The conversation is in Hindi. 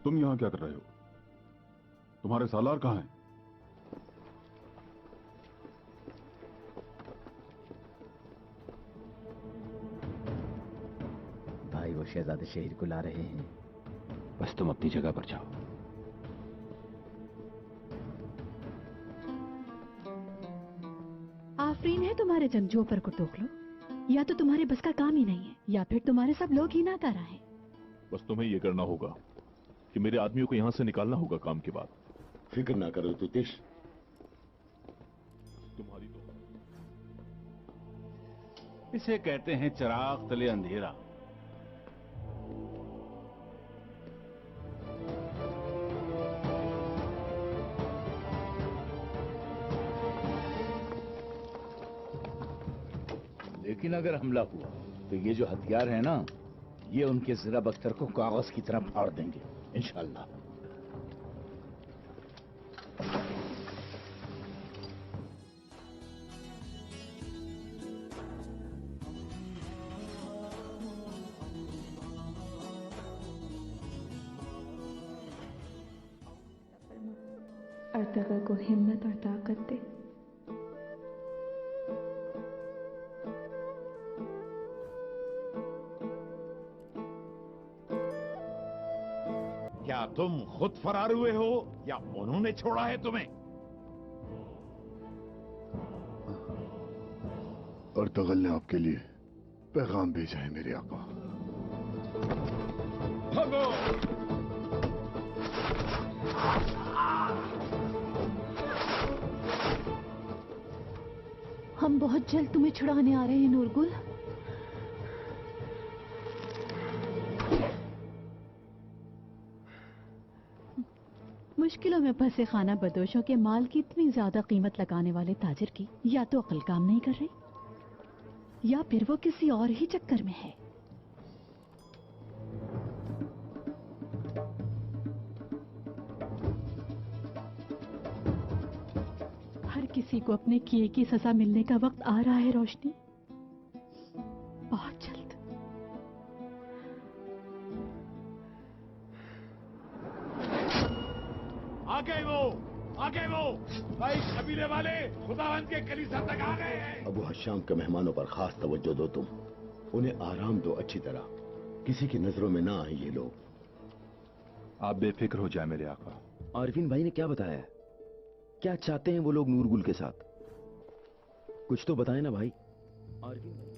तुम यहां क्या कर रहे हो? तुम्हारे सालार कहां हैं? भाई वो शहजादे शहीर को ला रहे हैं। बस तुम अपनी जगह पर जाओ। आफरीन है तुम्हारे जंगजुओं पर को टोक लो। या तो तुम्हारे बस का काम ही नहीं है, या फिर तुम्हारे सब लोग ही ना कर रहे। बस तुम्हें यह करना होगा कि मेरे आदमियों को यहां से निकालना होगा काम के बाद। फिक्र ना करो तुतिश, तुम्हारी तो इसे कहते हैं चिराग तले अंधेरा। लेकिन अगर हमला हुआ तो ये जो हथियार है ना, ये उनके ज़रा बख्तर को कागज की तरह फाड़ देंगे इंशाअल्लाह। अर्तगल को हिम्मत और ताकत दे। क्या तुम खुद फरार हुए हो या उन्होंने छोड़ा है तुम्हें? अर्तगल ने आपके लिए पैगाम भेजा है मेरे आका। भागो! हम बहुत जल्द तुम्हें छुड़ाने आ रहे हैं नूरगुल। मुश्किलों में फंसे खाना बदोशों के माल की इतनी ज्यादा कीमत लगाने वाले ताजिर की या तो अक्ल काम नहीं कर रही, या फिर वो किसी और ही चक्कर में है। हर किसी को अपने किए की सजा मिलने का वक्त आ रहा है रोशनी, बहुत जल्द। आगे वो भाई कबीले वाले खुदावंद के कलीसिया तक आ गए हैं। अबू हश्शाम के मेहमानों पर खास तवज्जो दो तुम, उन्हें आराम दो अच्छी तरह, किसी की नजरों में ना आए ये लोग। आप बेफिक्र हो जाए मेरे आका। आरफीन भाई ने क्या बताया? क्या चाहते हैं वो लोग नूरगुल के साथ? कुछ तो बताएं ना भाई। आरफीन भाई